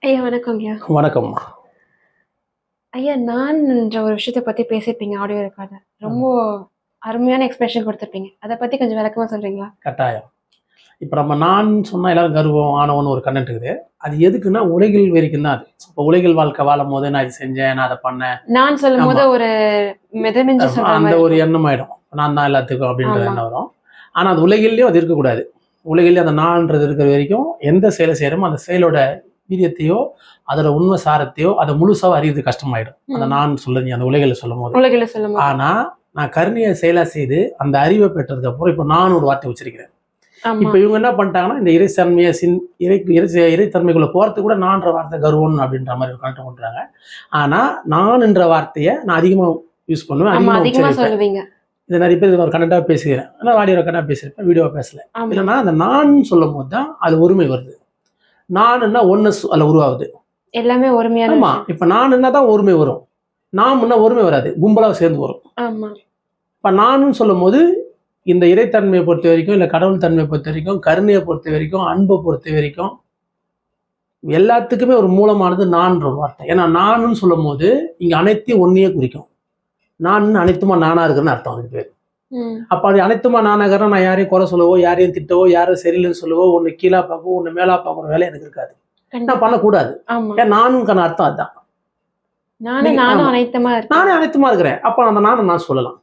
ஐயா வணக்கம்யா. வணக்கம்மா. ஐயா நான்ன்ற ஒரு விஷயத்த பத்தி பேசியிருப்பீங்க ஆடியோ ரெக்கார்ட்ல. ரொம்ப அருமையான எக்ஸ்பிரஷன் குடுத்திருப்பீங்க. அத பத்தி கொஞ்சம் விளக்கமா சொல்றீங்களா? கட்டாயம். இப்ப நம்ம நான் சொன்னா எல்லாரும் கர்வம், ஆணவம்னு ஒரு கண்டென்ட் இருக்குது. அது எதுக்குன்னா உலகில் வரைக்கும் தான் அது. இப்ப உலகில் வாழ்க்கை வாழும்போது நான் இது செஞ்சேன், நான் அத பண்ணேன். நான் சொல்லும்போது ஆமா. ஒரு மிதமிஞ்சி சொல்ற அந்த மாரி ஒரு இருக்கும். எண்ணம் ஆயிடும். நான் தான் எல்லாத்துக்கும் அப்படின்ற ஆமா. எண்ணம் வரும். ஆனா அது உலகிலேயும் அது இருக்கக்கூடாது. உலகிலேயே அந்த நான்ன்றது இருக்கிற வரைக்கும் எந்த செயலை செய்யறோமோ அந்த செயலோட வீரியத்தையோ, அதோட உண்மை சாரத்தையோ அத முழுசா அறியறது கஷ்டமாயிடும். அந்த நான் சொல்ல நீ அந்த உலகில சொல்லும்போது. உலகில சொல்லும்போது. ஆனா நான் கருணைய செயலா செய்து அந்த அறிவை பெற்றதுக்கு அப்புறம் இப்ப நான் ஒரு வார்த்தை உச்சரிக்கிறேன். ஆமா. இப்ப இவங்க என்ன பண்ணிட்டாங்கன்னா, இந்த இறைத்தன்மைய இறைத்தன்மைக்குள்ள போறதுக்கு கூட நான்ற வார்த்தை கர்வம் அப்படின்ற மாதிரி ஒரு கணக்கு பண்றாங்க. ஆனா நான் என்ற வார்த்தையை நான் அதிகமா யூஸ் பண்ணுவேன், ஆமா, அதிகமா அதிகமா உச்சரிப்பேன். சொல்லுவீங்க. இதை நிறைய பேர் ஒரு கண்டென்ட்டா பேசுகிறேன், ஆனால் ஆடியோ ரெக்கார்டா பேசியிருப்பேன், வீடியோவா பேசல. ஆமா. இல்லைன்னா அந்த நான் சொல்லும் போது தான் அது ஒருமை வருது. நானுன்னா ஒன்னஸ் அதுல உருவாகுது. எல்லாமே ஒருமையான ஆமா. விஷயம். இப்ப நானுன்னா தான் ஒருமை வரும். நாம்னா ஒருமை வராது, கும்பலா சேர்ந்து வரும். ஆமா. இப்ப நானுன்னு சொல்லும் போது இந்த இறைத்தன்மையை பொறுத்த வரைக்கும், இல்ல கடவுள் தன்மையை பொறுத்த வரைக்கும், கருணையை பொறுத்த வரைக்கும், அன்பை பொறுத்த வரைக்கும் எல்லாத்துக்குமே ஒரு மூலமானது நான்ற வார்த்தை. ஏன்னா நானுன்னு சொல்லும் போது இங்க அனைத்தையும் ஒன்னையே குறிக்கும். நான் அனைத்துமா நானா இருக்குன்னு அர்த்தம் அதுக்கு பேர். அப்ப அது அனைத்துமா நானாகிறேன், நான் யாரையும் குறை சொல்லவோ, யாரையும் திட்டவோ, யாரும் சரியில்லைன்னு சொல்லவோ, ஒன்னு கீழா பார்க்கவோ, ஒன்னு மேலா பார்க்குற வேலை எனக்கு இருக்காது. நான் பண்ணக்கூடாது. ஏன் நானுக்கான அர்த்தம் அதுதான். நானும் அனைத்துமா இருக்கேன். நானே அனைத்துமா இருக்கிறேன். அப்ப அந்த நானை நான் சொல்லலாம்.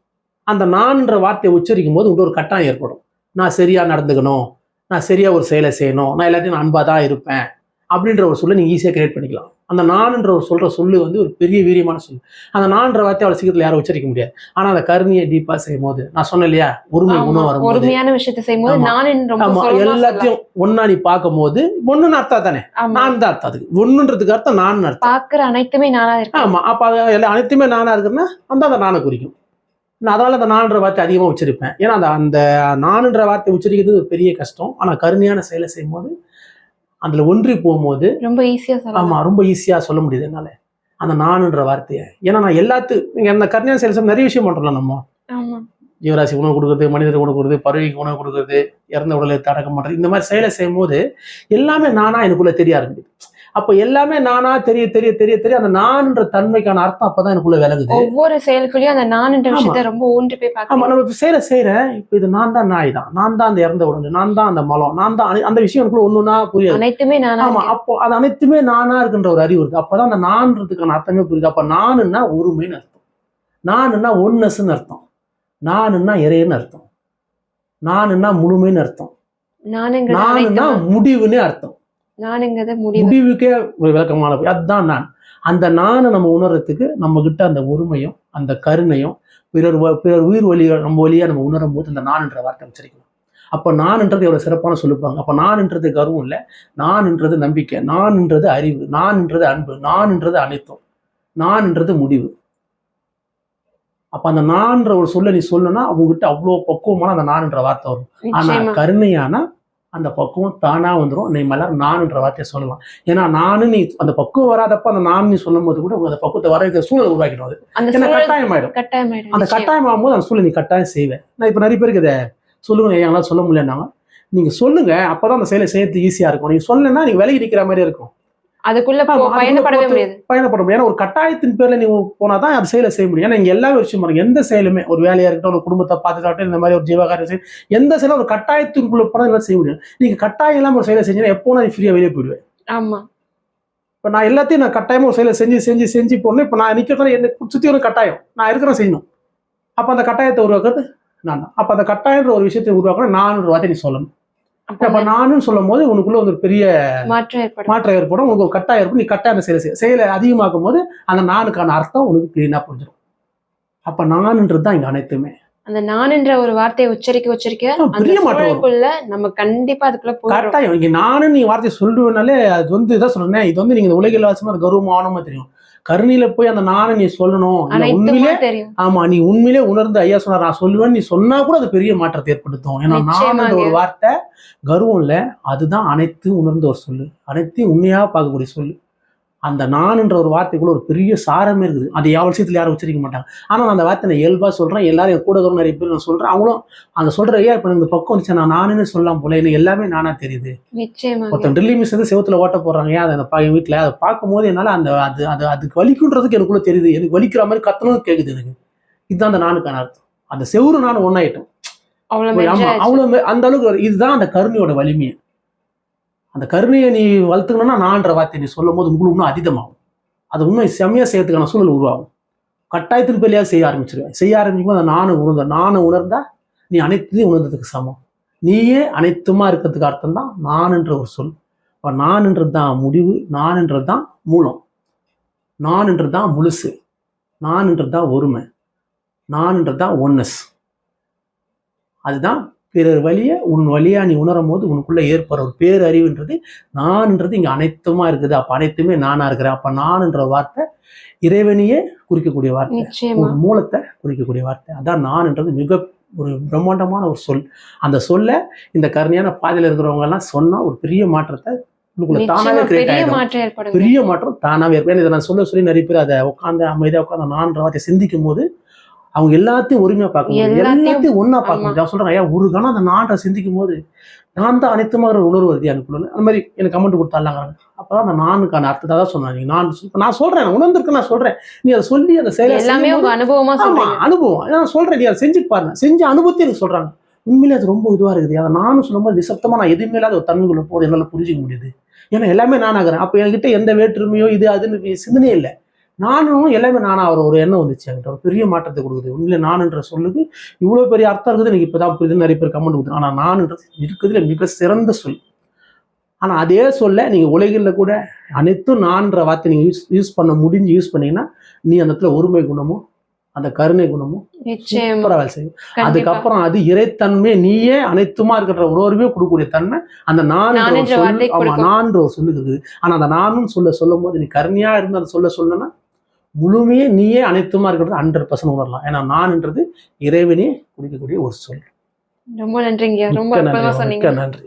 அந்த நான்ன்ற வார்த்தையை உச்சரிக்கும் போது ஒரு கட்டாயம் ஏற்படும். நான் சரியா நடந்துக்கணும், நான் சரியா ஒரு செயலை செய்யணும், நான் எல்லாத்தையும் நான் அன்பா தான் இருப்பேன் அப்படின்ற ஒரு சொல்ல நீங்க ஈஸியா கிரியேட் பண்ணிக்கலாம். அந்த நான்ன்ற ஒரு சொல்ற சொல்லு வந்து ஒரு பெரிய வீரியமான சொல்லு. அந்த நான்ற வார்த்தை அவ்வளவு சீக்கிரத்துல யாரும் உச்சரிக்க முடியாது. ஆனா அந்த கருணையை டீப்பா செய்யும் போது நான் சொன்னேன் இல்லையா, ஒருமை குணம் வரும்போது, ஒருமையான விஷயத்தை செய்யும்போது எல்லாத்தையும் ஒன்னா நீ பார்க்கும் போது ஒண்ணுன்னு அர்த்தம் தானே, நான் தான் அர்த்தம். அதுக்கு ஒண்ணுன்றதுக்கு அர்த்தம் நான் அர்த்தம். பாக்குற அனைத்துமே நானா இருக்கு. ஆமா. அப்ப அனைத்துமே நானா இருக்குன்னா அந்த நானை குறிக்கும். நான் அதனால அந்த நான்ற வார்த்தை அதிகமா உச்சரிப்பேன். ஏன்னா அந்த நான்ன்ற வார்த்தை உச்சரிக்கிறது ஒரு பெரிய கஷ்டம். ஆனா கருணையான செயலை செய்யும் போது அதுல ஒன்றி போகும்போது ரொம்ப ஈஸியா சொல்லலாம். ஆமா, ரொம்ப ஈஸியா சொல்ல முடியுது என்னால அந்த நான்ன்ற வார்த்தையை. ஏன்னா நான் எல்லாத்துக்கும் அந்த கருணையான செயல் நிறைய விஷயம் பண்றோம்ல நம்ம. ஜீவராசி உணவு கொடுக்குறது, மனிதர் உணவு கொடுக்குறது, பறவைக்கு உணவு கொடுக்குறது, இறந்த உடலை அடக்கம் பண்றது, இந்த மாதிரி செயலை செய்யும் போது எல்லாமே நானா எனக்குள்ள தெரிய ஆரம்பிக்குது. அப்ப எல்லாமே நானா தெரிய தெரிய தெரிய தெரிய அந்த நான்ன்ற தன்மைக்கான அர்த்தம் அப்பதான் எனக்குள்ள விலகுது. ஒவ்வொரு செயலுக்குள்ளயும் அந்த நான்ன்ற விஷயத்தை ரொம்ப ஊன்றி போய் பார்க்க. ஆமா, நம்ம செய்யறேன். இப்ப இது நான் தான் நாய் தான், நான் தான் அந்த இறந்த உடல், நான் தான் அந்த மலம், நான் தான் அந்த விஷயம் எனக்குள்ள ஒண்ணுன்னா புரியாது. அனைத்துமே நானா. ஆமா. அப்போ அது அனைத்துமே நானா இருக்குன்ற ஒரு அறிவு இருக்கு. அப்பதான் அந்த நான்றதுக்கான அர்த்தமே புரியுது. அப்ப நானுன்னா ஒருமைன்னு அர்த்தம், நானுன்னா ஒன்னஸ்ன்னு அர்த்தம், நானுன்னா இறைன்னு அர்த்தம், நானுன்னா முழுமைன்னு அர்த்தம், நானுன்னா முடிவுன்னு அர்த்தம். முடிவுக்கே ஒரு விளக்கமான அதுதான் நான். அந்த நானை நம்ம உணர்றதுக்கு நம்ம கிட்ட அந்த ஒருமையும் அந்த கருணையும் பிறர் உயிர் வழியா நம்ம வழியா நம்ம உணரும் போது அந்த நான் என்ற வார்த்தை உச்சரிக்கணும். அப்ப நான்ன்றது எவ்வளவு சிறப்பான சொல்லிப்பாங்க. அப்ப நான்ன்றது கர்வம் இல்லை, நான்ன்றது நம்பிக்கை, நான்ன்றது அறிவு, நான்ன்றது அன்பு, நான்ன்றது அனைத்தும், நான்ன்றது முடிவு. அப்ப அந்த நான்ற ஒரு சொல்ல நீ சொல்லணும்னா அவங்ககிட்ட அவ்வளவு பக்குவமான அந்த நான்ன்ற வார்த்தை வரும். ஆனா கருணையானா அந்த பக்குவம் தானா வந்துடும். நீ மலர் நான்ன்ற வார்த்தையை சொல்லலாம். ஏன்னா நீ அந்த பக்குவம் வராதப்ப அந்த நான் நீ சொல்லும் போது கூட அந்த பக்குவத்தை வர வைக்கிற சூழல் உருவாக்கிடும். அது கட்டாயம் ஆயிடும். அந்த கட்டாயம் ஆகும்போது அந்த சூழல் நீ கட்டாயம் செய்வேன். நான் இப்ப நிறைய பேருக்கு இதை சொல்லுங்க, எங்களால சொல்ல முடியலன்னாங்க. நீங்க சொல்லுங்க, அப்பதான் அந்த செயலை செய்யறது ஈஸியா இருக்கும். நீங்க சொல்லலைன்னா நீங்க விலகி நிற்கிற மாதிரி இருக்கும். அதுக்குள்ள பயணப்படவே முடியாது. பயணப்பட முடியும். ஏன்னா ஒரு கட்டாயத்தின் பேர்ல நீங்க போனாதான் அது செயலை செய்ய முடியும். ஏன்னா இங்க எல்லா விஷயம் பாருங்க, எந்த செயலுமே ஒரு வேலையா இருக்கட்டும், ஒரு குடும்பத்தை பார்த்துக்காட்டும், இந்த மாதிரி ஒரு ஜீவகாரியம் செய்யும், எந்த செயலும் ஒரு கட்டாயத்திற்குள்ள போனா செய்ய முடியும். நீங்க கட்டாயம் இல்லாம ஒரு செயலை செஞ்சீங்கன்னா எப்போ நான் ஃப்ரீயா வெளியே போயிடுவேன். ஆமா. இப்ப நான் எல்லாத்தையும் நான் கட்டாயமா ஒரு செயலை செஞ்சு போடணும். இப்ப நான் நிக்கிறதுனால என்ன சுத்தி ஒரு கட்டாயம் நான் இருக்கிறேன் செய்யணும். அப்ப அந்த கட்டாயத்தை உருவாக்குறது நான் தான். அப்ப அந்த கட்டாயன்ற ஒரு விஷயத்தை உருவாக்கணும் நான் ஒரு வார்த்தை நீ சொல்லணும். அப்ப நானும் சொல்லும் போது உனக்குள்ள ஒரு பெரிய மாற்றம் ஏற்படும். உனக்கு ஒரு கட்டாயம் இருக்கும். நீ கட்டாயம் செயலை அதிகமாக்கும் போது அந்த நானுக்கான அர்த்தம் உனக்கு கிளீனா புரிஞ்சிடும். அப்ப நான்ன்றது தான் இங்க அனைத்துமே. அந்த நான் என்ற ஒரு வார்த்தையை உச்சரிக்க பெரிய மாற்றம் நம்ம கண்டிப்பா அதுக்குள்ள கட்டாயம். இங்க நானும் நீ வார்த்தையை சொல்லுவேனாலே அது வந்து இதான் சொல்றேன். இது வந்து நீங்க உலகில் வாசமா அது கௌரவமானமா தெரியும். கருணையில போய் அந்த நானை நீ சொல்லணும். உண்மையிலே ஆமா, நீ உண்மையிலே உணர்ந்து ஐயா சொன்னார் நான் சொல்லுவேன்னு நீ சொன்னா கூட அது பெரிய மாற்றத்தை ஏற்படுத்தும். ஏன்னா நான் ஒரு வார்த்தை கர்வம் இல்ல, அதுதான் அனைத்து உணர்ந்த ஒரு சொல்லு, அனைத்தையும் உண்மையா பார்க்கக்கூடிய சொல்லு. அந்த நான்ன்ற ஒரு வார்த்தைக்குள்ள ஒரு பெரிய சாரமே இருக்குது. அது எவ்வளோ விஷயத்துல யாரும் உச்சரிக்க மாட்டாங்க. ஆனால் நான் அந்த வார்த்தை நான் இயல்பாக சொல்கிறேன். எல்லாரும் என் கூட இருக்கிற நிறைய பேர் நான் சொல்கிறேன். அவங்களும் அந்த சொல்கிற ஐயா இப்போ இந்த பக்கம் வந்துச்சு நான் நானுன்னு சொல்லலாம் போல எனக்கு எல்லாமே நானாக தெரியுது. நிச்சயமா ஒருத்தன் ட்ரில்லிங் மிஸ் வந்து செவுத்துல ஓட்ட போடுறாங்க ஏன் அதை என் வீட்டில் அதை பார்க்கும்போது என்னால் அந்த அதுக்கு வலிக்குன்றதுக்கு எனக்குள்ள தெரியுது. எனக்கு வலிக்கிற மாதிரி கத்தணும் கேட்குது எனக்கு. இதுதான் அந்த நானுக்கான அர்த்தம். அந்த செவுரு நான் ஒன்றாயிட்டோம். ஆமா அவ்வளோ அந்த அளவுக்கு இதுதான் அந்த கருணையோட வலிமையை. அந்த கருணையை நீ வளர்த்துக்கணும்னா நான்ற வார்த்தை நீ சொல்லும் போது உங்களுக்கு இன்னும் அதீதமாகும். அது இன்னும் செம்மையா செய்யறதுக்கான சூழல் உருவாகும். கட்டாயத்தின் பேர்லையா செய்ய ஆரம்பிச்சிருவேன். செய்ய ஆரம்பிக்கும் அந்த நானும் உணர்ந்தா நீ அனைத்தையும் உணர்ந்ததுக்கு சமம். நீயே அனைத்துமா இருக்கிறதுக்கு அர்த்தம் தான் நான்ன்ற ஒரு சொல். இப்போ நான்ன்றது தான் முடிவு, நான்ன்றது தான் மூலம், நான்ன்றது தான் முழுசு, நான்ன்றது தான் ஒருமை, நான்ன்றது தான் ஒன்னஸ். அதுதான் பிறர் வழியை உன் வழியா நீ உணரும் போது உனக்குள்ள ஏற்படுற ஒரு பேரறிவுன்றது நான்ன்றது இங்க அனைத்துமா இருக்குது. அப்ப அனைத்துமே நானா இருக்கிறேன். அப்ப நான்ன்ற வார்த்தை இறைவனையே குறிக்கக்கூடிய வார்த்தை, ஒரு மூலத்தை குறிக்கக்கூடிய வார்த்தை. அதான் நான்ன்றது மிக ஒரு பிரம்மாண்டமான ஒரு சொல். அந்த சொல்ல இந்த கருணையான பாதையில இருக்கிறவங்க எல்லாம் சொன்னா ஒரு பெரிய மாற்றத்தை தானாவே கிரியேட் ஆயிடும். பெரிய மாற்றம் தானாவே இருக்கும். இதை நான் சொல்லி நிறைய பேர் அதை உட்காந்து அமைதியா உட்காந்து நான்ன்ற வார்த்தை சிந்திக்கும் போது அவங்க எல்லாத்தையும் ஒருமையா பார்க்க முடியும், எல்லாத்தையும் ஒன்னா பார்க்க முடியும். நான் சொல்றேன் ஐயா ஒரு கணம் அந்த நான்றை சிந்திக்கும் போது நான் தான் அனைத்துமாக உணர்வு வருது எனக்குள்ள. அந்த மாதிரி எனக்கு கமெண்ட் கொடுத்தாலாங்கிறாங்க. அப்பதான் அந்த நானுக்கான அர்த்தத்தை தான் சொன்னாங்க. நான் சொல்றேன் உணர்ந்திருக்கு, நான் சொல்றேன் நீ அதை சொல்லி அந்த செயலை அனுபவமா அனுபவம் நான் சொல்றேன் நீ அதை செஞ்சு பாருங்க. செஞ்ச அனுபவத்தை எனக்கு சொல்றாங்க. உண்மையிலே அது ரொம்ப இதுவா இருக்குது. அதை நானும் சொல்லும்போது நிசப்தமா நான் எதுவுமே இல்லாத ஒரு தன்மைக்குள்ள போது என்னால புரிஞ்சிக்க முடியுது. ஏன்னா எல்லாமே நானாகிறேன். அப்ப என்கிட்ட எந்த வேற்றுமையோ இது அதுன்னு சிந்தனையே இல்லை. நானும் எல்லாமே நானா ஒரு எண்ணம் வந்துச்சு என்கிட்ட. ஒரு பெரிய மாற்றத்தை கொடுக்குது. உண்மையில நான்ன்ற சொல்லுக்கு இவ்வளவு பெரிய அர்த்தம் இருக்குது எனக்கு இப்பதான் புரியுது. நிறைய பேர் கமெண்ட் கொடுத்து. ஆனா நான்ன்றது இருக்கிறதுல மிக சிறந்த சொல். ஆனா அதே சொல்ல நீங்க உலகில் கூட அனைத்தும் நான்ற வார்த்தை நீங்க யூஸ் பண்ணீங்கன்னா நீ அந்த இடத்துல ஒருமை குணமும் அந்த கருணை குணமும் சூப்பரா வேலை செய்யும். அதுக்கப்புறம் அது இறைத்தன்மை நீயே அனைத்துமா இருக்கிற உணர்வே கொடுக்கக்கூடிய தன்மை அந்த நான்ற ஒரு சொல்லுக்கு இருக்குது. ஆனா அந்த நானும் சொல்லும் போது நீ கருணையா இருந்து அந்த சொல்லணும்னா முழுமையே நீயே அனைத்துமா இருக்கிறது 100% உணரலாம். ஏன்னா நான்ன்றது இறைவனே குறிக்கக்கூடிய ஒரு சொல். ரொம்ப நன்றிங்க. ரொம்ப நன்றி.